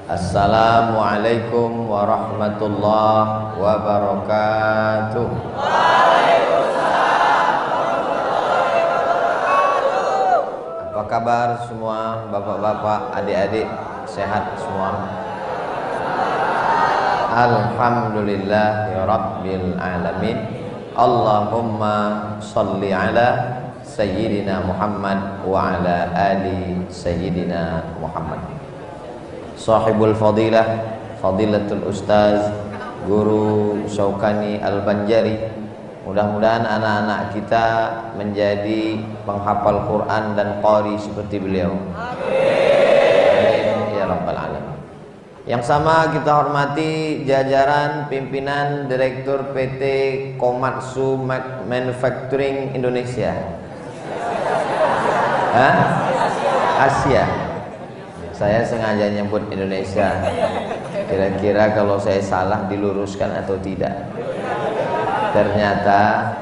Assalamualaikum warahmatullahi wabarakatuh. Apa kabar semua bapak-bapak, adik-adik, sehat semua? Alhamdulillahirabbil alamin. Allahumma sholli ala sayyidina Muhammad wa ala ali sayyidina Muhammad. Sahibul fadilah, fadilatul ustaz Guru Syaukani Al-Banjari, mudah-mudahan anak-anak kita menjadi penghafal Quran dan qari seperti beliau. Amin ya rabbal alamin. Yang sama kita hormati jajaran pimpinan Direktur PT Komatsu Manufacturing Indonesia. Asia. Saya sengaja nyebut Indonesia. Kira-kira kalau saya salah diluruskan atau tidak. Ternyata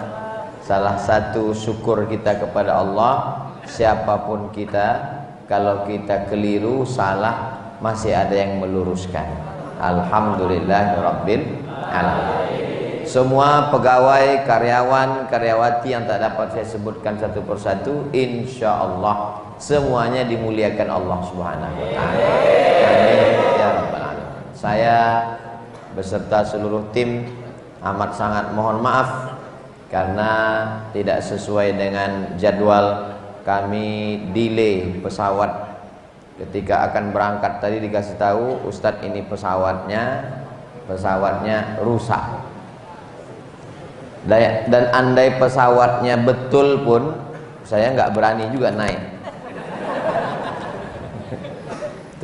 salah satu syukur kita kepada Allah, siapapun kita, kalau kita keliru, salah, masih ada yang meluruskan. Alhamdulillahirabbil alamin. Semua pegawai, karyawan, karyawati yang tak dapat saya sebutkan satu persatu, insya Allah semuanya dimuliakan Allah Subhanahu wa ta'ala. Amin ya rabbal alamin. Saya beserta seluruh tim amat sangat mohon maaf karena tidak sesuai dengan jadwal. Kami delay pesawat. Ketika akan berangkat tadi dikasih tahu, Ustadz ini pesawatnya rusak. Dan andai pesawatnya betul pun saya nggak berani juga naik.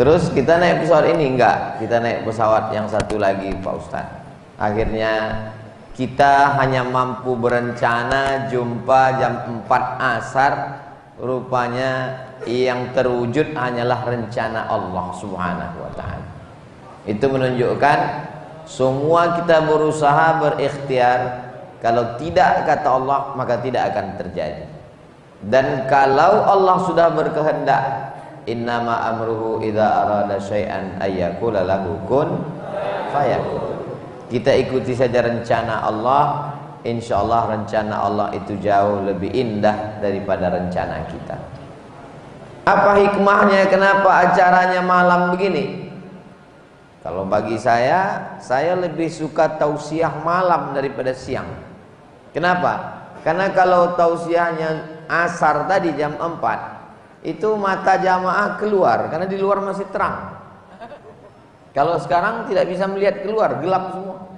Terus kita naik pesawat ini enggak, kita naik pesawat yang satu lagi Pak Ustadz. Akhirnya kita hanya mampu berencana jumpa jam 4 asar. Rupanya yang terwujud hanyalah rencana Allah Subhanahu wa ta'ala. Itu menunjukkan semua kita berusaha berikhtiar. Kalau tidak kata Allah, maka tidak akan terjadi. Dan kalau Allah sudah berkehendak, innama amruhu idza arada syai'an ayyaqula lahu kun fayakun. Kita ikuti saja rencana Allah, insyaallah rencana Allah itu jauh lebih indah daripada rencana kita. Apa hikmahnya kenapa acaranya malam begini? Kalau bagi saya lebih suka tausiah malam daripada siang. Kenapa? Karena kalau tausiahnya asar tadi jam 4, itu mata jamaah keluar karena di luar masih terang. Kalau sekarang tidak bisa melihat keluar, gelap semua.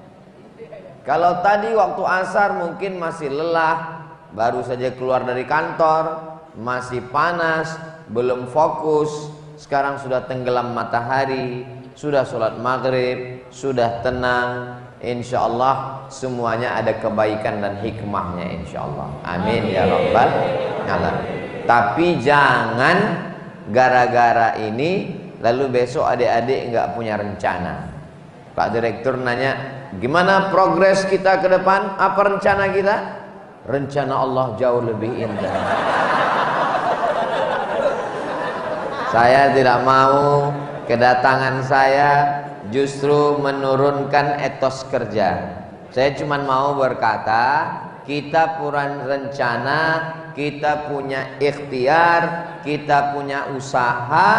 Kalau tadi waktu asar mungkin masih lelah, baru saja keluar dari kantor, masih panas, belum fokus. Sekarang sudah tenggelam matahari, sudah sholat maghrib, sudah tenang. Insya Allah semuanya ada kebaikan dan hikmahnya insya Allah. Amin ya rabbal alamin. Tapi jangan gara-gara ini lalu besok adik-adik nggak punya rencana. Pak Direktur nanya, gimana progres kita ke depan? Apa rencana kita? Rencana Allah jauh lebih indah. Saya tidak mau kedatangan saya justru menurunkan etos kerja. Saya cuma mau berkata, kita punya rencana, kita punya ikhtiar, kita punya usaha.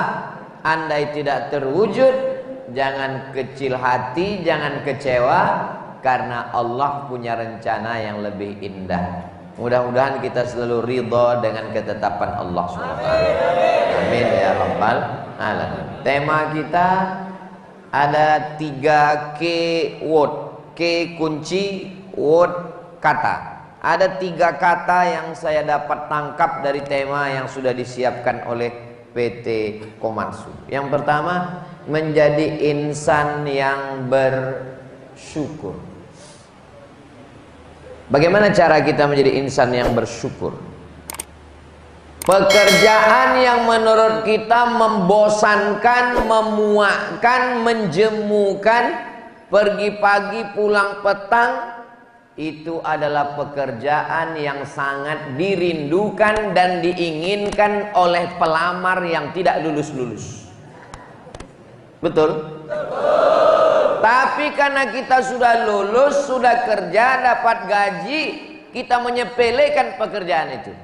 Andai tidak terwujud, jangan kecil hati, jangan kecewa, karena Allah punya rencana yang lebih indah. Mudah-mudahan kita selalu ridha dengan ketetapan Allah SWT. Amin ya rabbal alamin. Tema kita ada 3 keyword, K kunci, word kata. Ada 3 kata yang saya dapat tangkap dari tema yang sudah disiapkan oleh PT Komatsu. Yang pertama, menjadi insan yang bersyukur. Bagaimana cara kita menjadi insan yang bersyukur? Pekerjaan yang menurut kita membosankan, memuakkan, menjemukan, pergi pagi pulang petang, itu adalah pekerjaan yang sangat dirindukan dan diinginkan oleh pelamar yang tidak lulus-lulus. Betul? Tapi karena kita sudah lulus, sudah kerja, dapat gaji, kita menyepelekan pekerjaan itu.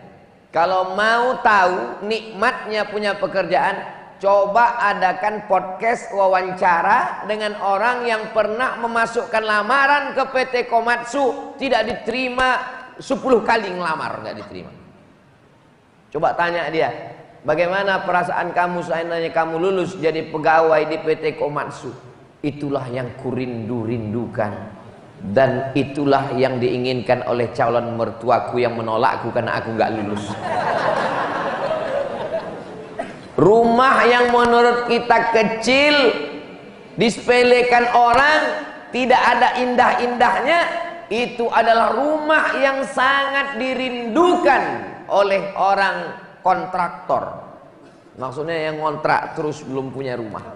Kalau mau tahu nikmatnya punya pekerjaan, coba adakan podcast wawancara dengan orang yang pernah memasukkan lamaran ke PT Komatsu, tidak diterima 10 kali ngelamar, nggak diterima. Coba tanya dia, bagaimana perasaan kamu seandainya kamu lulus jadi pegawai di PT Komatsu? Itulah yang kurindu-rindukan, dan itulah yang diinginkan oleh calon mertuaku yang menolakku karena aku nggak lulus. Rumah yang menurut kita kecil, disepelekan orang, tidak ada indah-indahnya, itu adalah rumah yang sangat dirindukan oleh orang kontraktor. Maksudnya yang kontrak terus belum punya rumah.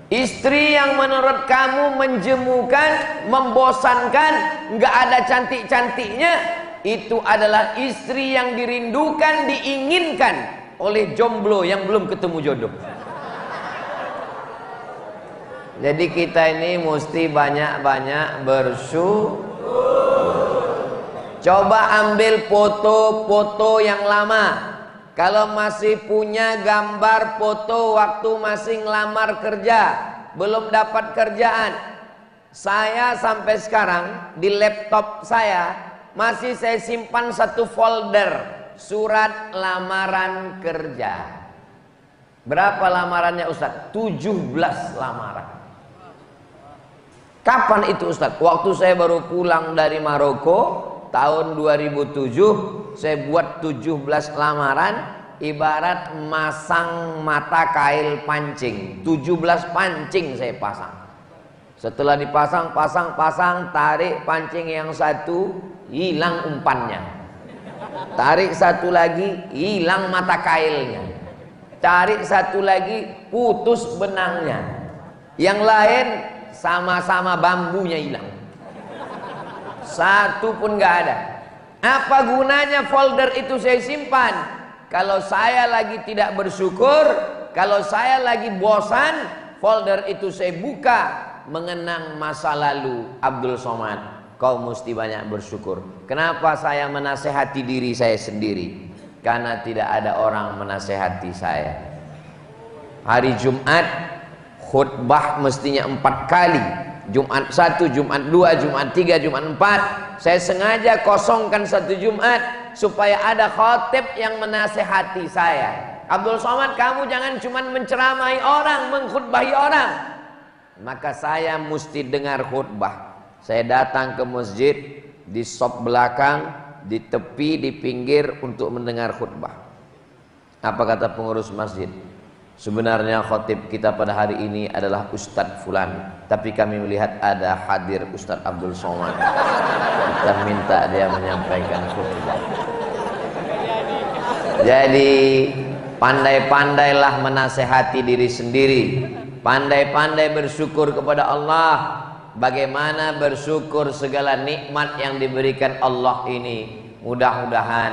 Istri yang menurut kamu menjemukan, membosankan, nggak ada cantik-cantiknya, itu adalah istri yang dirindukan, diinginkan oleh jomblo yang belum ketemu jodoh. Jadi kita ini mesti banyak-banyak bersyukur. Coba ambil foto-foto yang lama. Kalau masih punya gambar foto waktu masih ngelamar kerja, belum dapat kerjaan, saya sampai sekarang di laptop saya masih saya simpan satu folder surat lamaran kerja. Berapa lamarannya Ustaz? 17 lamaran. Kapan itu Ustaz? Waktu saya baru pulang dari Maroko tahun 2007. Saya buat 17 lamaran, ibarat masang mata kail pancing. 17 pancing saya pasang. Setelah dipasang, pasang, tarik pancing yang satu, hilang umpannya. Tarik satu lagi, hilang mata kailnya. Tarik satu lagi, putus benangnya. Yang lain sama-sama bambunya hilang. Satu pun nggak ada. Apa gunanya folder itu saya simpan? Kalau saya lagi tidak bersyukur, kalau saya lagi bosan, folder itu saya buka, mengenang masa lalu Abdul Somad. Kau mesti banyak bersyukur. Kenapa saya menasehati diri saya sendiri? Karena tidak ada orang menasehati saya. Hari Jumat khutbah mestinya 4 kali. Jumat 1, Jumat 2, Jumat 3, Jumat 4. Saya sengaja kosongkan satu Jumat supaya ada khatib yang menasehati saya. Abdul Somad, kamu jangan cuma menceramahi orang, mengkhutbahi orang. Maka saya mesti dengar khutbah. Saya datang ke masjid, di sop belakang, di tepi, di pinggir untuk mendengar khutbah. Apa kata pengurus masjid? Sebenarnya khatib kita pada hari ini adalah Ustadz Fulan, tapi kami melihat ada hadir Ustadz Abdul Somad. Kita minta dia menyampaikan khutbah. Jadi pandai-pandailah menasehati diri sendiri, pandai-pandai bersyukur kepada Allah. Bagaimana bersyukur segala nikmat yang diberikan Allah ini. Mudah-mudahan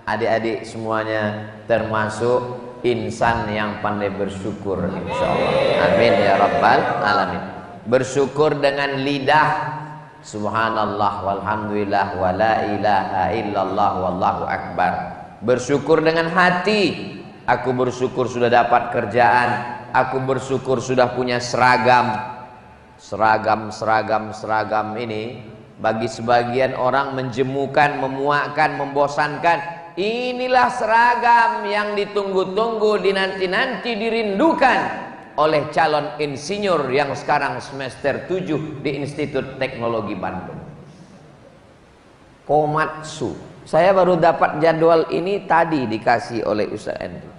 adik-adik semuanya termasuk insan yang pandai bersyukur, insyaallah. Amin ya rabbal alamin. Bersyukur dengan lidah, subhanallah walhamdulillah wala ilaha illallah wallahu akbar. Bersyukur dengan hati, aku bersyukur sudah dapat kerjaan, aku bersyukur sudah punya seragam. Seragam ini bagi sebagian orang menjemukan, memuakkan, membosankan. Inilah seragam yang ditunggu-tunggu, dinanti-nanti, dirindukan oleh calon insinyur yang sekarang semester 7 di Institut Teknologi Bandung. Komatsu. Saya baru dapat jadwal ini tadi dikasih oleh Ustaz Andrew.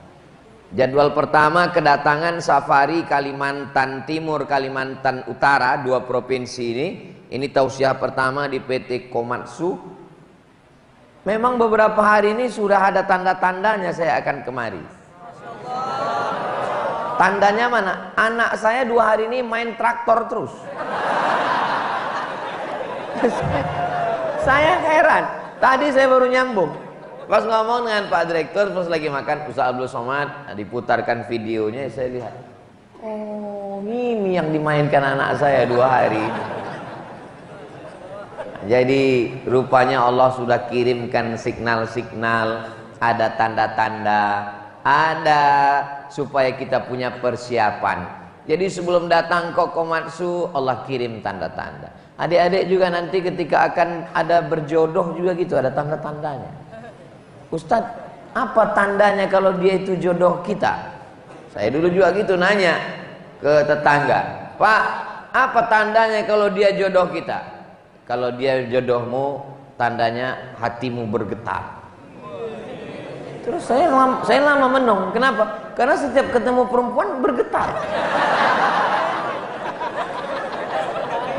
Jadwal pertama kedatangan safari Kalimantan Timur, Kalimantan Utara, 2 provinsi ini. Ini tausiah pertama di PT Komatsu. Memang beberapa hari ini sudah ada tanda-tandanya saya akan kemari. Tandanya mana? Anak saya 2 hari ini main traktor terus. Saya heran. Tadi saya baru nyambung. Pas ngomong dengan Pak Direktur, pas lagi makan Ustaz Abdul Somad, diputarkan videonya, saya lihat. Oh, ini yang dimainkan anak saya 2 hari. Jadi rupanya Allah sudah kirimkan signal-signal, ada tanda-tanda, ada supaya kita punya persiapan. Jadi sebelum datang Kokomatsu, Allah kirim tanda-tanda. Adik-adik juga nanti ketika akan ada berjodoh juga gitu, ada tanda-tandanya. Ustadz, apa tandanya kalau dia itu jodoh kita? Saya dulu juga gitu nanya ke tetangga, Pak, apa tandanya kalau dia jodoh kita? Kalau dia jodohmu, tandanya hatimu bergetar. Terus saya lama menung. Kenapa? Karena setiap ketemu perempuan bergetar.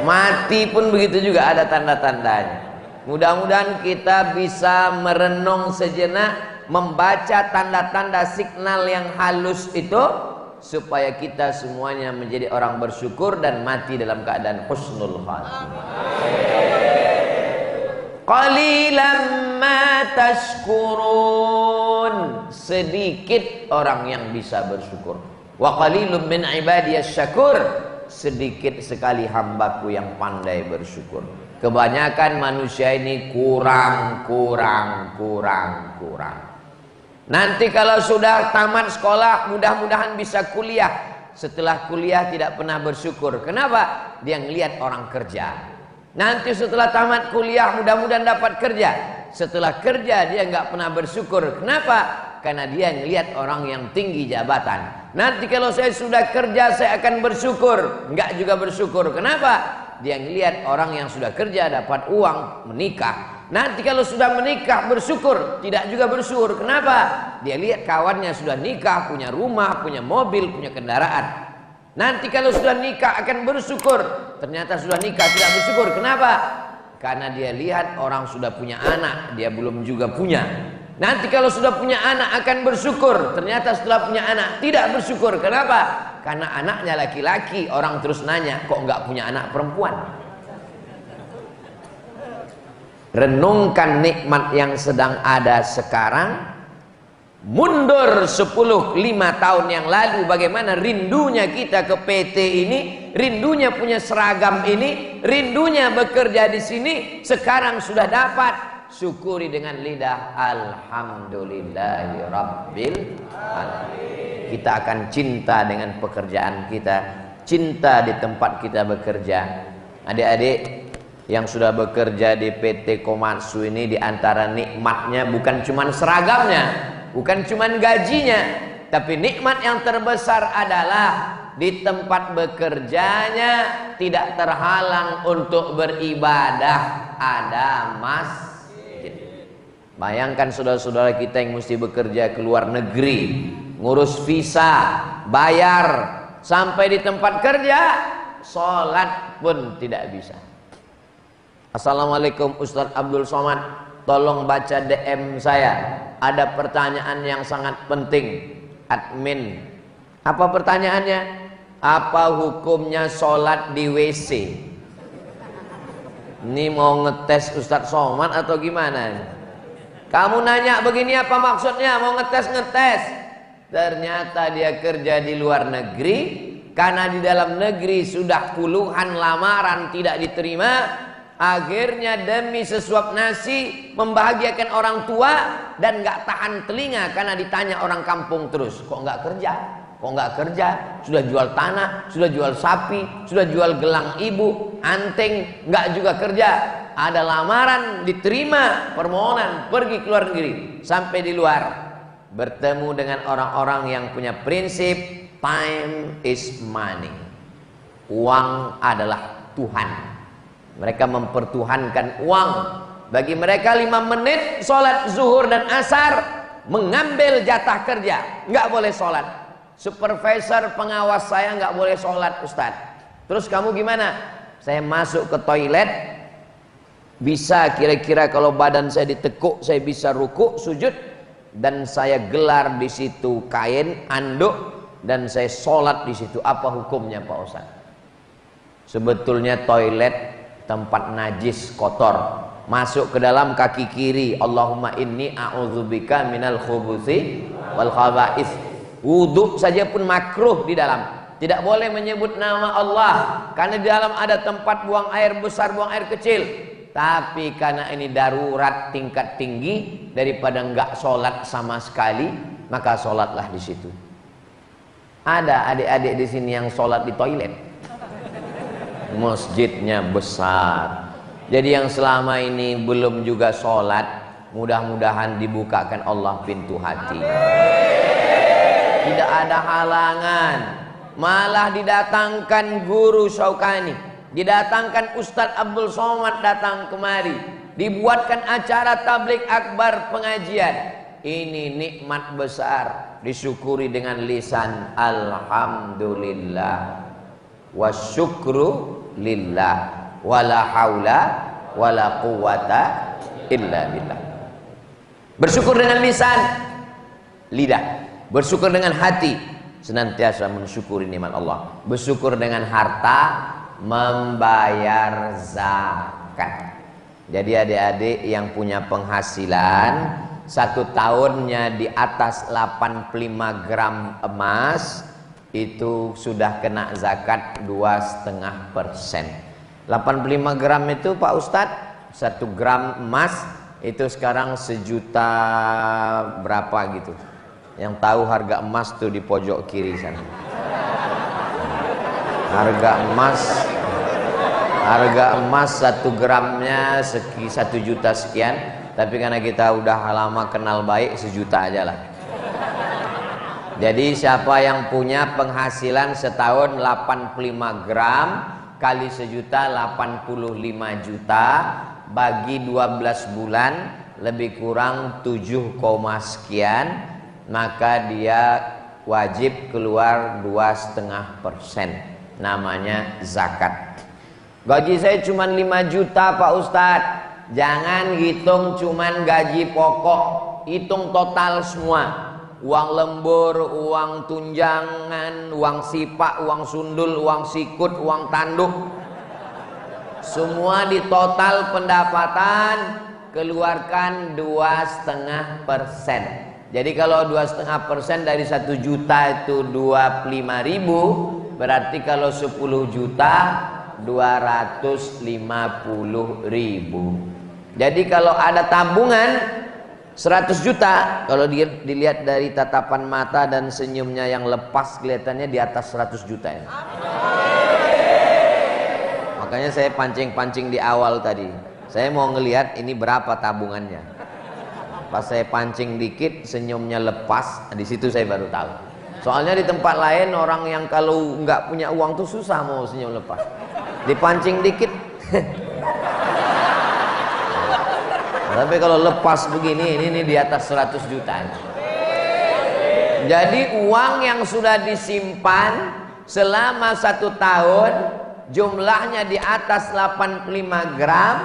Mati pun begitu juga ada tanda-tandanya. Mudah-mudahan kita bisa merenung sejenak, membaca tanda-tanda signal yang halus itu, supaya kita semuanya menjadi orang bersyukur dan mati dalam keadaan husnul khatimah. Qalilan ma tashkurun, sedikit orang yang bisa bersyukur. Wa qalilun min ibadiyas syakur, sedikit sekali hambaku yang pandai bersyukur. Kebanyakan manusia ini kurang. Nanti kalau sudah tamat sekolah, mudah-mudahan bisa kuliah. Setelah kuliah tidak pernah bersyukur. Kenapa? Dia ngelihat orang kerja. Nanti setelah tamat kuliah, mudah-mudahan dapat kerja. Setelah kerja dia nggak pernah bersyukur. Kenapa? Karena dia ngelihat orang yang tinggi jabatan. Nanti kalau saya sudah kerja, saya akan bersyukur. Nggak juga bersyukur. Kenapa? Dia ngelihat orang yang sudah kerja dapat uang, menikah. Nanti kalau sudah menikah bersyukur, tidak juga bersyukur. Kenapa? Dia lihat kawannya sudah nikah, punya rumah, punya mobil, punya kendaraan. Nanti kalau sudah nikah akan bersyukur. Ternyata sudah nikah tidak bersyukur. Kenapa? Karena dia lihat orang sudah punya anak, dia belum juga punya. Nanti kalau sudah punya anak akan bersyukur. Ternyata setelah punya anak tidak bersyukur. Kenapa? Karena anaknya laki-laki. Orang terus nanya, kok nggak punya anak perempuan? Renungkan nikmat yang sedang ada sekarang. Mundur 5 tahun yang lalu, bagaimana rindunya kita ke PT ini, rindunya punya seragam ini, rindunya bekerja di sini. Sekarang sudah dapat, syukuri dengan lidah alhamdulillahirabbil alamin. Kita akan cinta dengan pekerjaan kita, cinta di tempat kita bekerja. Adik-adik yang sudah bekerja di PT Komatsu ini, di antara nikmatnya bukan cuma seragamnya, bukan cuma gajinya, tapi nikmat yang terbesar adalah di tempat bekerjanya tidak terhalang untuk beribadah, ada masjid. Bayangkan saudara-saudara kita yang mesti bekerja ke luar negeri, ngurus visa, bayar, sampai di tempat kerja sholat pun tidak bisa. Assalamualaikum Ustadz Abdul Somad, tolong baca DM saya, ada pertanyaan yang sangat penting. Admin, apa pertanyaannya? Apa hukumnya sholat di WC? Ini mau ngetes Ustadz Somad atau gimana? Kamu nanya begini apa maksudnya? Mau ngetes? Ternyata dia kerja di luar negeri, karena di dalam negeri sudah puluhan lamaran tidak diterima. Akhirnya demi sesuap nasi membahagiakan orang tua dan gak tahan telinga karena ditanya orang kampung terus, kok gak kerja? Kok gak kerja? Sudah jual tanah, sudah jual sapi, sudah jual gelang ibu, anting, gak juga kerja. Ada lamaran diterima, permohonan pergi ke luar negeri. Sampai di luar bertemu dengan orang-orang yang punya prinsip time is money. Uang adalah Tuhan. Mereka mempertuhankan uang. Bagi mereka 5 menit sholat zuhur dan asar mengambil jatah kerja, nggak boleh sholat. Supervisor pengawas saya nggak boleh sholat, Ustadz. Terus kamu gimana? Saya masuk ke toilet, bisa kira-kira kalau badan saya ditekuk, saya bisa ruku, sujud, dan saya gelar di situ kain anduk dan saya sholat di situ. Apa hukumnya Pak Ustadz? Sebetulnya toilet tempat najis, kotor, masuk ke dalam kaki kiri, Allahumma inni a'udzubika minal khubuthi wal khaba'ith. Wudhu saja pun makruh di dalam. Tidak boleh menyebut nama Allah karena di dalam ada tempat buang air besar, buang air kecil. Tapi karena ini darurat tingkat tinggi, daripada enggak sholat sama sekali, maka sholatlah di situ. Ada adik-adik di sini yang sholat di toilet. Masjidnya besar. Jadi yang selama ini belum juga sholat, mudah-mudahan dibukakan Allah pintu hati. Tidak ada halangan. Malah didatangkan guru Syaukani, didatangkan Ustadz Abdul Somad datang kemari, dibuatkan acara tablik akbar pengajian. Ini nikmat besar, disyukuri dengan lisan alhamdulillah wa syukru lillah wala haula wala quwata illa billah. Bersyukur dengan lisan, lidah. Bersyukur dengan hati, senantiasa mensyukuri nikmat Allah. Bersyukur dengan harta, membayar zakat. Jadi adik-adik yang punya penghasilan satu tahunnya di atas 85 gram emas, itu sudah kena zakat 2,5%. 85 gram itu Pak Ustadz, 1 gram emas itu sekarang 1 juta berapa gitu. Yang tahu harga emas tuh di pojok kiri sana. Harga emas 1 gramnya 1 juta sekian. Tapi karena kita udah lama kenal baik, 1 juta aja lah. Jadi siapa yang punya penghasilan setahun 85 gram kali 1 juta, 85 juta, bagi 12 bulan lebih kurang 7, sekian, maka dia wajib keluar 2,5%, namanya zakat. Gaji saya cuma 5 juta Pak Ustadz. Jangan hitung cuman gaji pokok, hitung total semua. Uang lembur, uang tunjangan, uang sipak, uang sundul, uang sikut, uang tanduk. Semua di total pendapatan keluarkan 2,5%. Jadi kalau 2,5% dari 1 juta itu 25.000, berarti kalau 10 juta 250.000. Jadi kalau ada tabungan 100 juta, kalau dilihat dari tatapan mata dan senyumnya yang lepas, kelihatannya di atas 100 juta ya. Makanya saya pancing-pancing di awal tadi. Saya mau ngelihat ini berapa tabungannya. Pas saya pancing dikit, senyumnya lepas, di situ saya baru tahu. Soalnya di tempat lain orang yang kalau nggak punya uang tuh susah mau senyum lepas. Dipancing dikit. Tapi kalau lepas begini, ini di atas 100 juta. Jadi uang yang sudah disimpan selama 1 tahun, jumlahnya di atas 85 gram,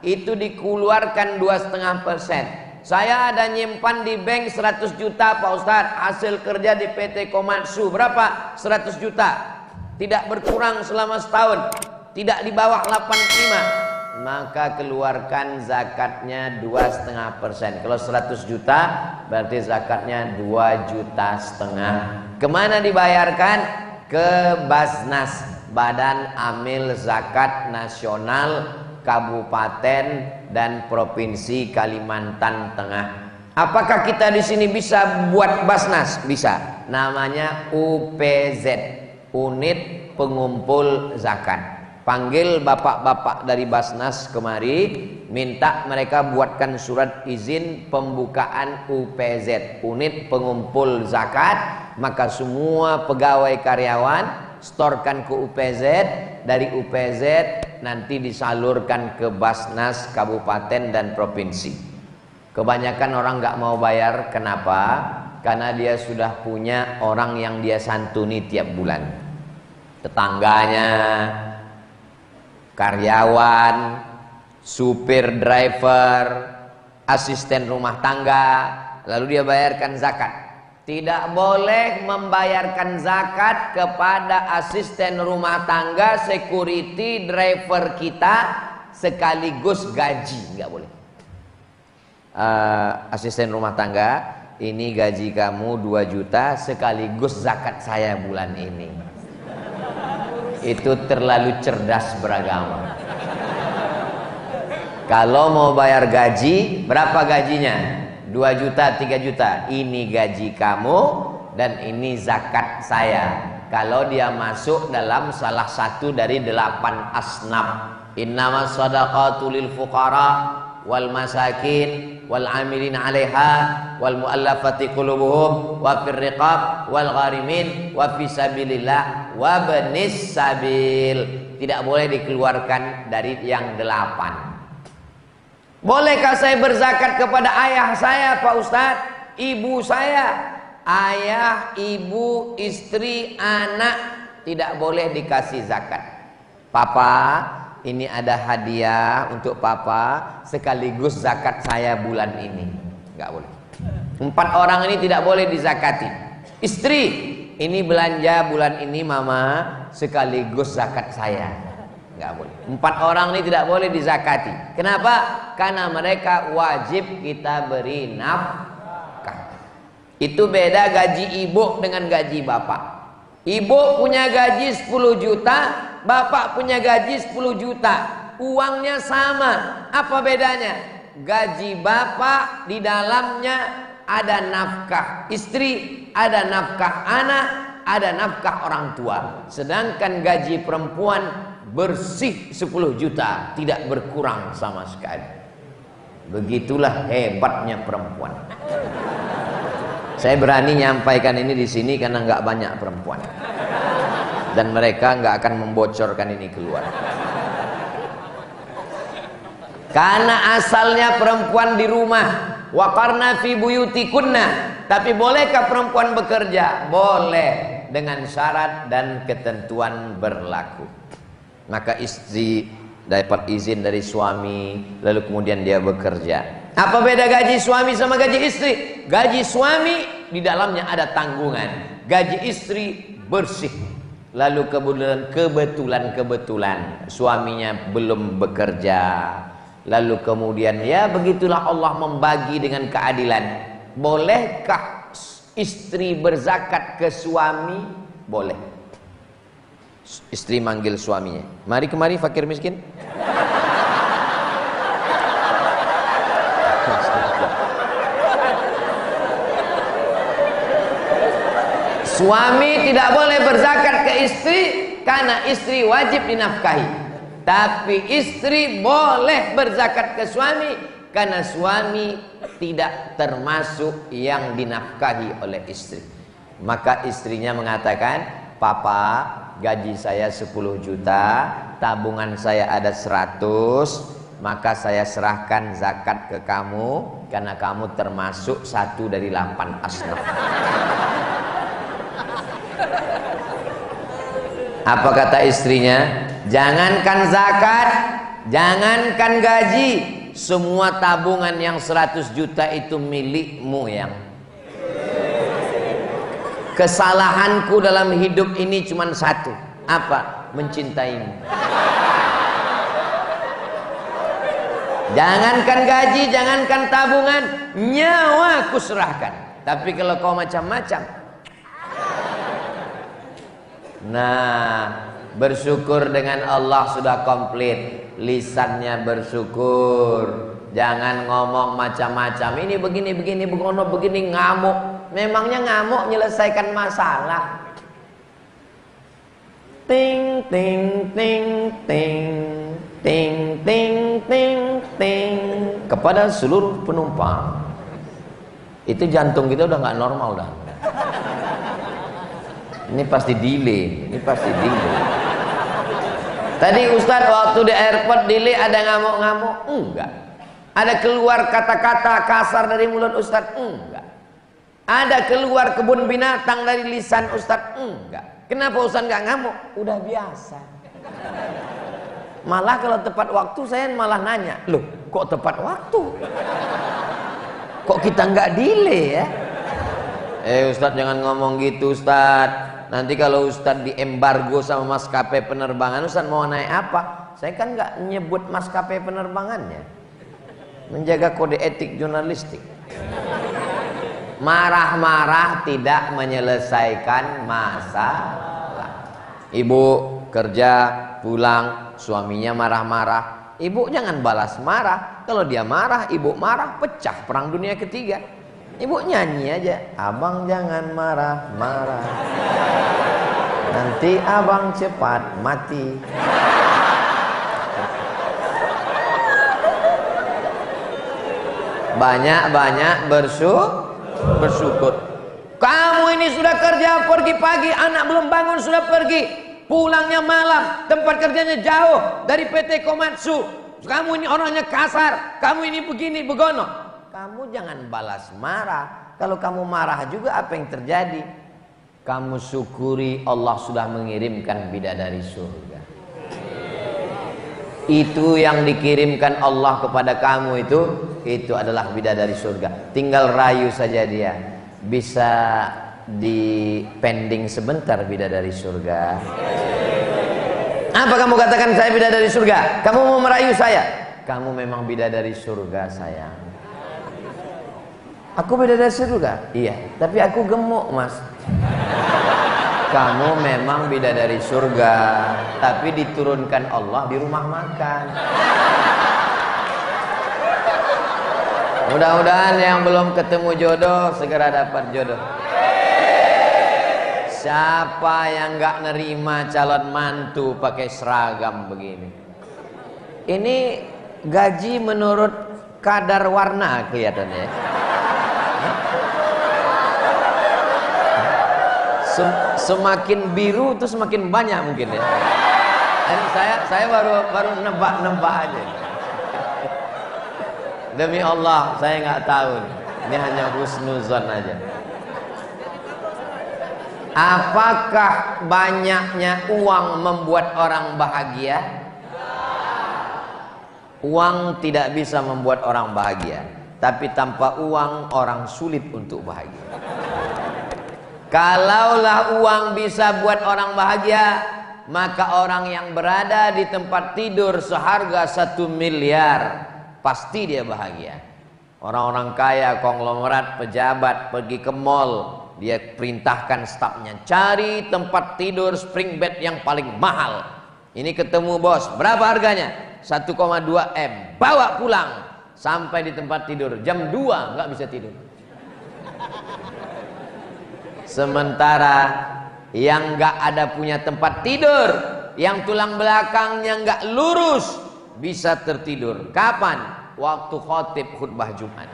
itu dikeluarkan 2,5%. Saya ada nyimpan di bank 100 juta Pak Ustadz, hasil kerja di PT Komatsu berapa? 100 juta. Tidak berkurang selama setahun, tidak di bawah 85. Maka keluarkan zakatnya 2,5%. Kalau 100 juta berarti zakatnya 2,5 juta. Kemana dibayarkan? Ke Basnas, Badan Amil Zakat Nasional Kabupaten dan Provinsi Kalimantan Tengah. Apakah kita di sini bisa buat Basnas? Bisa. Namanya UPZ, Unit Pengumpul Zakat. Panggil bapak-bapak dari Basnas kemari, minta mereka buatkan surat izin pembukaan UPZ, Unit Pengumpul Zakat. Maka semua pegawai karyawan storkan ke UPZ, dari UPZ nanti disalurkan ke Basnas Kabupaten dan Provinsi. Kebanyakan orang nggak mau bayar, kenapa? Karena dia sudah punya orang yang dia santuni tiap bulan, tetangganya, karyawan, supir driver, asisten rumah tangga, lalu dia bayarkan zakat. Tidak boleh membayarkan zakat kepada asisten rumah tangga, security, driver kita sekaligus gaji, nggak boleh. Asisten rumah tangga, ini gaji kamu 2 juta sekaligus zakat saya bulan ini. Itu terlalu cerdas beragama. Kalau mau bayar gaji, berapa gajinya? 2 juta, 3 juta. Ini gaji kamu dan ini zakat saya. Kalau dia masuk dalam salah satu dari 8 asnaf. Innamas shadaqatu lil fuqara wal masakin wal amilin 'alaiha wal muallafati qulubuhum wa fir riqab wal gharimin wa fi sabilillah wa banis sabil. Tidak boleh dikeluarkan dari yang 8. Bolehkah saya berzakat kepada ayah saya, Pak Ustadz? Ibu saya? Ayah, ibu, istri, anak tidak boleh dikasih zakat. Papa, ini ada hadiah untuk papa sekaligus zakat saya bulan ini. Enggak boleh. 4 orang ini tidak boleh dizakati. Istri, ini belanja bulan ini mama sekaligus zakat saya. Enggak boleh. 4 orang ini tidak boleh dizakati. Kenapa? Karena mereka wajib kita beri nafkah. Itu beda gaji ibu dengan gaji bapak. Ibu punya gaji 10 juta, bapak punya gaji 10 juta. Uangnya sama. Apa bedanya? Gaji bapak di dalamnya ada nafkah istri, ada nafkah anak, ada nafkah orang tua. Sedangkan gaji perempuan bersih 10 juta, tidak berkurang sama sekali. Begitulah hebatnya perempuan. Saya berani nyampaikan ini di sini karena nggak banyak perempuan dan mereka nggak akan membocorkan ini keluar. Karena asalnya perempuan di rumah, waqarna fi buyutikunna. Tapi bolehkah perempuan bekerja? Boleh, dengan syarat dan ketentuan berlaku. Maka istri dapat izin dari suami, lalu kemudian dia bekerja. Apa beda gaji suami sama gaji istri? Gaji suami di dalamnya ada tanggungan, gaji istri bersih. Lalu kebetulan suaminya belum bekerja. Lalu kemudian ya begitulah Allah membagi dengan keadilan. Bolehkah istri berzakat ke suami? Boleh. Istri manggil suaminya, mari kemari fakir miskin. Suami tidak boleh berzakat ke istri karena istri wajib dinafkahi. Tapi istri boleh berzakat ke suami karena suami tidak termasuk yang dinafkahi oleh istri. Maka istrinya mengatakan, "Papa, gaji saya 10 juta, tabungan saya ada 100, maka saya serahkan zakat ke kamu karena kamu termasuk 1 dari 8 asnaf." Apa kata istrinya? Jangankan zakat, jangankan gaji, semua tabungan yang 100 juta itu milikmu yang. Kesalahanku dalam hidup ini cuma 1. Apa? Mencintaimu. Jangankan gaji, jangankan tabungan, nyawa aku serahkan. Tapi kalau kau macam-macam, nah, bersyukur dengan Allah sudah komplit. Lisannya bersyukur. Jangan ngomong macam-macam. Ini begini, begono, begini, ngamuk. Memangnya ngamuk menyelesaikan masalah? Ting, ting, ting, ting. Ting, ting, ting, ting. Kepada seluruh penumpang. Itu jantung kita udah nggak normal dah. Ini pasti delay, Tadi Ustadz waktu di airport delay ada ngamuk-ngamuk? Enggak. Ada keluar kata-kata kasar dari mulut Ustadz? Enggak. Ada keluar kebun binatang dari lisan Ustadz? Enggak. Kenapa Ustadz nggak ngamuk? Udah biasa. Malah kalau tepat waktu saya malah nanya, loh kok tepat waktu? Kok kita nggak delay ya? Ustadz jangan ngomong gitu Ustadz. Nanti kalau Ustadz diembargo sama maskapai penerbangan, Ustadz mau naik apa? Saya kan nggak nyebut maskapai penerbangannya. Menjaga kode etik jurnalistik. Marah-marah tidak menyelesaikan masalah. Ibu kerja, pulang, suaminya marah-marah. Ibu jangan balas marah. Kalau dia marah, ibu marah, pecah perang dunia ketiga. Ibu nyanyi aja, abang jangan marah-marah, nanti abang cepat mati. Banyak-banyak bersyukur. Kamu ini sudah kerja, pergi pagi, anak belum bangun sudah pergi, pulangnya malam, tempat kerjanya jauh dari PT Komatsu. Kamu ini orangnya kasar, kamu ini begini begono. Kamu jangan balas marah. Kalau kamu marah juga, apa yang terjadi? Kamu syukuri Allah sudah mengirimkan bidadari surga. Itu yang dikirimkan Allah kepada kamu itu adalah bidadari surga. Tinggal rayu saja dia. Bisa dipending sebentar bidadari surga. Apa kamu katakan saya bidadari surga? Kamu mau merayu saya? Kamu memang bidadari surga sayang. Aku bidadari surga? Iya, tapi aku gemuk mas. Kamu memang bidadari surga, tapi diturunkan Allah di rumah makan. Mudah-mudahan yang belum ketemu jodoh segera dapat jodoh. Siapa yang nggak nerima calon mantu pakai seragam begini? Ini gaji menurut kadar warna kelihatannya. Semakin biru itu semakin banyak mungkin ya. Saya baru nebak aja. Demi Allah saya nggak tahu. Ini hanya husnuzon aja. Apakah banyaknya uang membuat orang bahagia? Uang tidak bisa membuat orang bahagia, tapi tanpa uang orang sulit untuk bahagia. Kalaulah uang bisa buat orang bahagia, maka orang yang berada di tempat tidur seharga 1 miliar pasti dia bahagia. Orang-orang kaya, konglomerat, pejabat pergi ke mall, dia perintahkan stafnya cari tempat tidur spring bed yang paling mahal. Ini ketemu bos, berapa harganya? 1,2 M. Bawa pulang. Sampai di tempat tidur jam 2 nggak bisa tidur. Sementara yang nggak ada punya tempat tidur, yang tulang belakangnya nggak lurus, bisa tertidur. Kapan? Waktu khotib khutbah Jumat.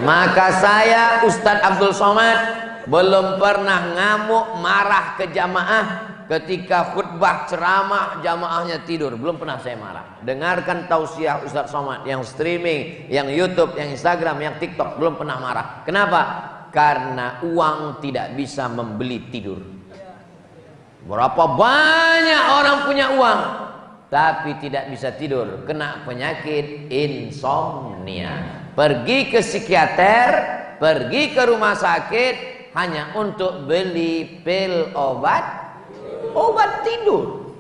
Maka saya Ustadz Abdul Somad belum pernah ngamuk marah ke jamaah ketika khutbah ceramah jamaahnya tidur. Belum pernah saya marah. Dengarkan tausiah Ustadz Somad yang streaming, yang YouTube, yang Instagram, yang TikTok, belum pernah marah. Kenapa? Karena uang tidak bisa membeli tidur. Berapa banyak orang punya uang tapi tidak bisa tidur, kena penyakit insomnia. Pergi ke psikiater, pergi ke rumah sakit hanya untuk beli pil obat tidur.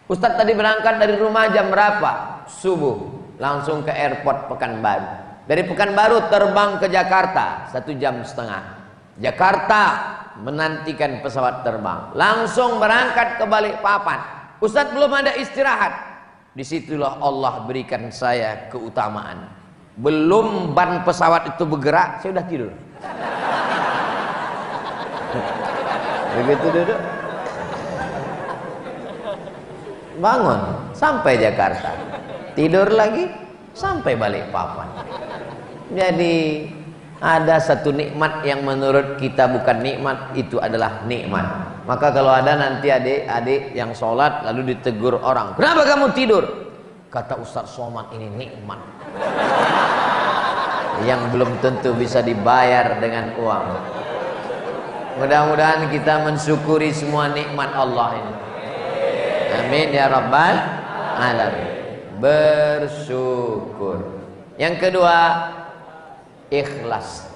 Ustadz tadi berangkat dari rumah jam berapa? Subuh, langsung ke airport Pekanbaru. Dari Pekanbaru terbang ke Jakarta 1,5 jam. Jakarta menantikan pesawat terbang, langsung berangkat ke Balikpapan. Ustadz belum ada istirahat. Disitulah Allah berikan saya keutamaan. Belum ban pesawat itu bergerak, saya udah tidur. Begitu duduk, bangun sampai Jakarta, tidur lagi sampai Balikpapan. Jadi ada satu nikmat yang menurut kita bukan nikmat, itu adalah nikmat. Maka kalau ada nanti adik-adik yang sholat lalu ditegur orang, kenapa kamu tidur? Kata Ustadz Somad, ini nikmat yang belum tentu bisa dibayar dengan uang. Mudah-mudahan kita mensyukuri semua nikmat Allah ini. Amin ya rabbal alamin. Bersyukur. Yang kedua, ikhlas.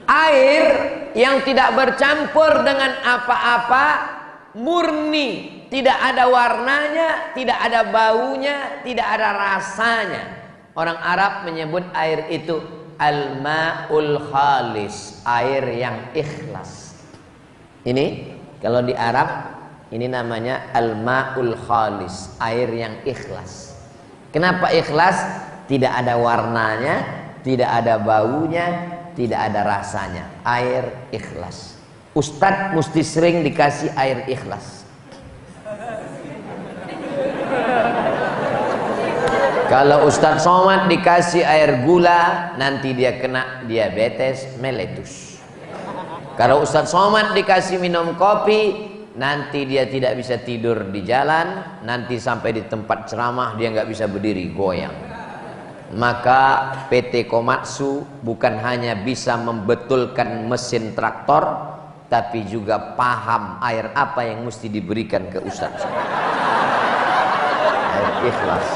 Air yang tidak bercampur dengan apa-apa, murni, tidak ada warnanya, tidak ada baunya, tidak ada rasanya. Orang Arab menyebut air itu al-ma'ul khalis, air yang ikhlas. Ini kalau di Arab ini namanya al-ma'ul khalis, air yang ikhlas. Kenapa ikhlas? Tidak ada warnanya, tidak ada baunya, tidak ada rasanya. Air ikhlas. Ustadz mesti sering dikasih air ikhlas. Kalau Ustadz Somad dikasih air gula, nanti dia kena diabetes meletus. Kalau Ustadz Somad dikasih minum kopi, nanti dia tidak bisa tidur di jalan, nanti sampai di tempat ceramah dia nggak bisa berdiri, goyang. Maka PT Komatsu bukan hanya bisa membetulkan mesin traktor, tapi juga paham air apa yang mesti diberikan ke Ustadz. Air ikhlas.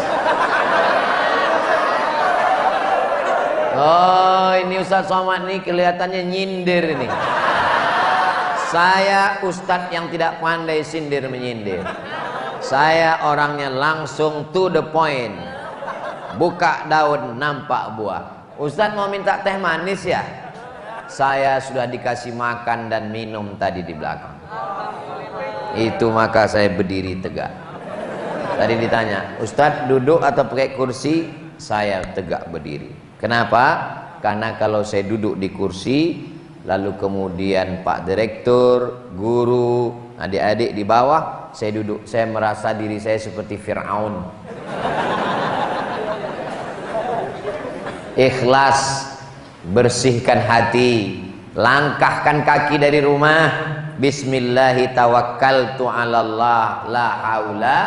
Oh, ini Ustadz Somad nih kelihatannya nyindir ini. Saya ustadz yang tidak pandai sindir menyindir. Saya orangnya langsung to the point. Buka daun nampak buah. Ustadz mau minta teh manis ya? Saya sudah dikasih makan dan minum tadi di belakang. Itu maka saya berdiri tegak. Tadi ditanya, Ustadz duduk atau pakai kursi? Saya tegak berdiri. Kenapa? Karena kalau saya duduk di kursi, lalu kemudian Pak Direktur, guru, adik-adik di bawah, saya duduk, saya merasa diri saya seperti Fir'aun. Ikhlas, bersihkan hati, langkahkan kaki dari rumah, bismillahi tawakkaltu 'alallah, la haula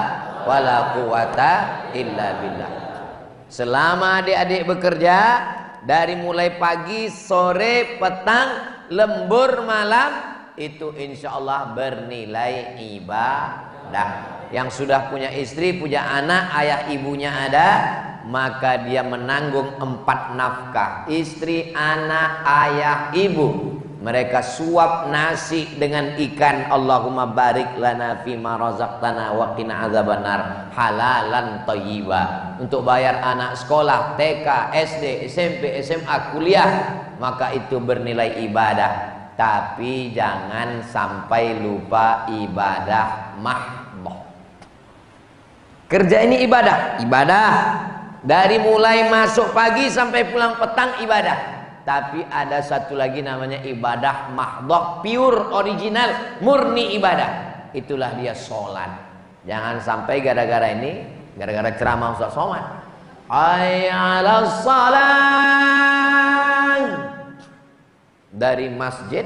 wala quwata illa billah. Selama adik-adik bekerja, dari mulai pagi, sore, petang, lembur, malam, itu insya Allah bernilai ibadah. Yang sudah punya istri, punya anak, ayah ibunya ada, maka dia menanggung 4 nafkah. Istri, anak, ayah, ibu. Mereka suap nasi dengan ikan. Allahumma barik lana fima razaqtana wa qina azabannar, halalan thayyiba. Untuk bayar anak sekolah TK, SD, SMP, SMA, kuliah, maka itu bernilai ibadah. Tapi jangan sampai lupa ibadah mahdoh. Kerja ini ibadah. Ibadah dari mulai masuk pagi sampai pulang petang ibadah. Tapi ada satu lagi namanya ibadah mahdoh, pure, original, murni ibadah. Itulah dia sholat. Jangan sampai gara-gara ini, gara-gara ceramah Ustaz Somad, hayya 'alas shalah, dari masjid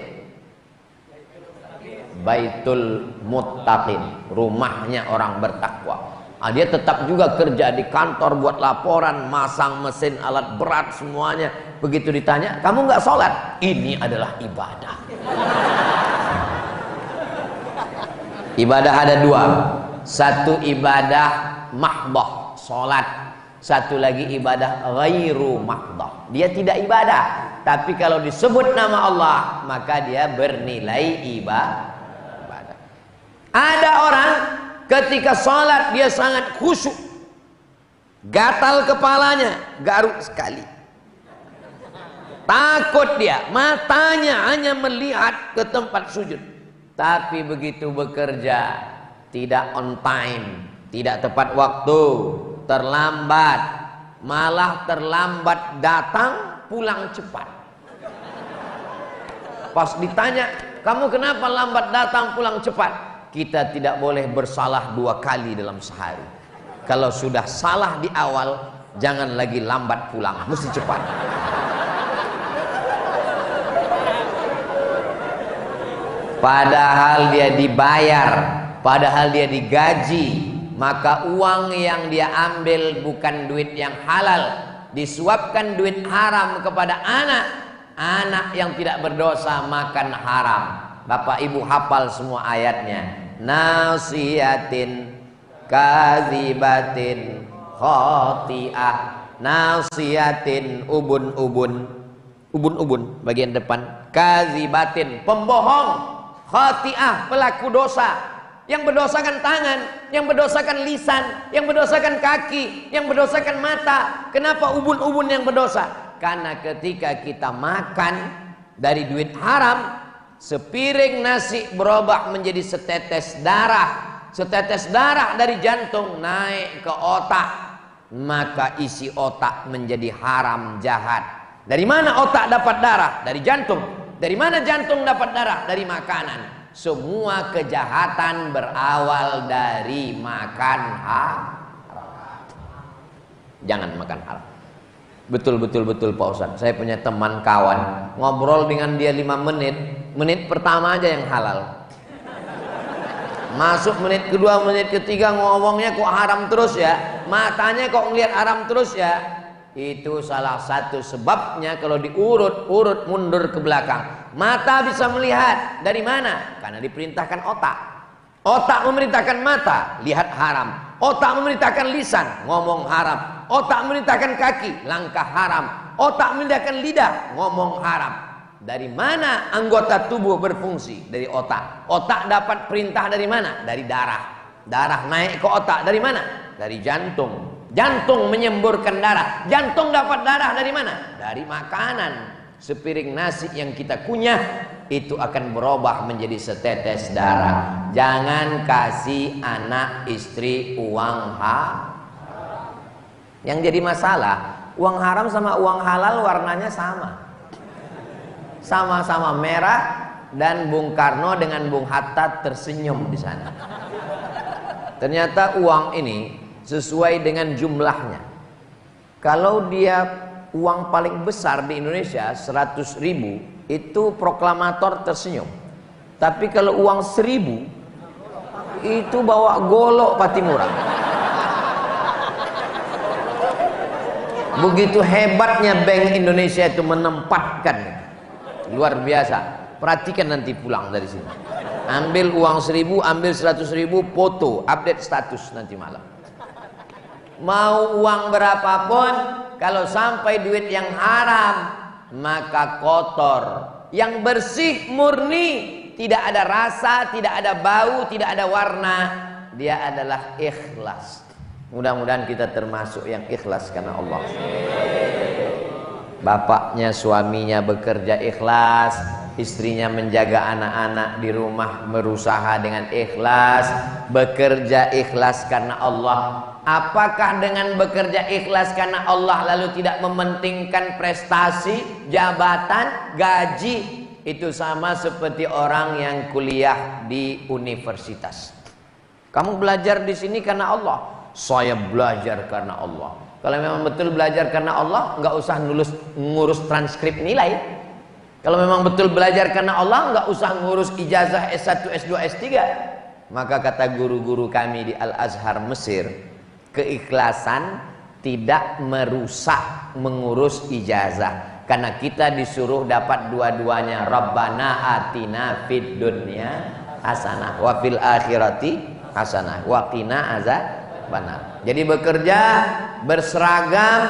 Baitul Muttaqin, rumahnya orang bertakwa. Dia tetap juga kerja di kantor, buat laporan, masang mesin, alat berat, semuanya. Begitu ditanya, kamu nggak sholat? Ini adalah ibadah. Ibadah ada 2. Satu ibadah mahdoh, sholat. Satu lagi ibadah ghairu mahdoh. Dia tidak ibadah, tapi kalau disebut nama Allah, maka dia bernilai ibadah. Ada orang ketika sholat dia sangat khusyuk, gatal kepalanya, garuk sekali, takut dia, matanya hanya melihat ke tempat sujud. Tapi begitu bekerja tidak on time, tidak tepat waktu, terlambat, malah terlambat datang, pulang cepat. Pas ditanya, kamu kenapa lambat datang pulang cepat? Kita tidak boleh bersalah 2 kali dalam sehari. Kalau sudah salah di awal, jangan lagi lambat pulang, mesti cepat. Padahal dia dibayar, padahal dia digaji, maka uang yang dia ambil bukan duit yang halal, disuapkan duit haram kepada anak. Anak yang tidak berdosa makan haram. Bapak ibu hafal semua ayatnya. Nasiyatin kadzibatin khati'ah. Nasiyatin ubun bagian depan, kadzibatin pembohong, khati'ah pelaku dosa, yang berdosakan tangan, yang berdosakan lisan, yang berdosakan kaki, yang berdosakan mata. Kenapa ubun yang berdosa? karena ketika kita makan dari duit haram, sepiring nasi berubah menjadi setetes darah. Setetes darah dari jantung naik ke otak, maka isi otak menjadi haram, jahat. Dari mana otak dapat darah? Dari jantung. Dari mana jantung dapat darah? Dari makanan. Semua kejahatan berawal dari makan haram. Jangan makan haram. Betul Pak Ustadz. Saya punya teman kawan, ngobrol dengan dia 5 menit. Menit pertama aja yang halal. Masuk menit kedua, menit ketiga ngomongnya kok haram terus ya. Matanya kok ngelihat haram terus ya. Itu salah satu sebabnya kalau diurut-urut mundur ke belakang. Mata bisa melihat dari mana? Karena diperintahkan otak. Otak memerintahkan mata, lihat haram. Otak memerintahkan lisan, ngomong haram. Otak memerintahkan kaki, langkah haram. Otak memerintahkan lidah, ngomong haram. Dari mana anggota tubuh berfungsi? Dari otak. Otak dapat perintah dari mana? Dari darah. Darah naik ke otak dari mana? Dari jantung. Jantung menyemburkan darah. Jantung dapat darah dari mana? Dari makanan. Sepiring nasi yang kita kunyah itu akan berubah menjadi setetes darah. Jangan kasih anak istri uang haram. Yang jadi masalah, uang haram sama uang halal warnanya sama. Sama-sama merah, dan Bung Karno dengan Bung Hatta tersenyum di sana. Ternyata uang ini sesuai dengan jumlahnya. Kalau dia uang paling besar di Indonesia 100.000, itu proklamator tersenyum. Tapi kalau uang 1.000 itu bawa golok Patimura. Begitu hebatnya Bank Indonesia itu menempatkan. Luar biasa. Perhatikan nanti pulang dari sini. Ambil uang 1.000, ambil 100.000, foto, update status nanti malam. Mau uang berapapun, kalau sampai duit yang haram, maka kotor. Yang bersih, murni, tidak ada rasa, tidak ada bau, tidak ada warna. Dia adalah ikhlas. Mudah-mudahan kita termasuk yang ikhlas karena Allah. Bapaknya, suaminya bekerja ikhlas, istrinya menjaga anak-anak di rumah berusaha dengan ikhlas, bekerja ikhlas karena Allah. Apakah dengan bekerja ikhlas karena Allah lalu tidak mementingkan prestasi, jabatan, gaji? Itu sama seperti orang yang kuliah di universitas. Kamu belajar di sini karena Allah. Saya belajar karena Allah. Kalau memang betul belajar karena Allah, nggak usah ngurus transkrip nilai. Kalau memang betul belajar karena Allah, nggak usah ngurus ijazah S1, S2, S3. Maka kata guru-guru kami di Al-Azhar Mesir, keikhlasan tidak merusak mengurus ijazah. Karena kita disuruh dapat dua-duanya. Rabbana atina fid dunya hasanah wa fil akhirati hasanah wa qina azabannar. Jadi bekerja, berseragam,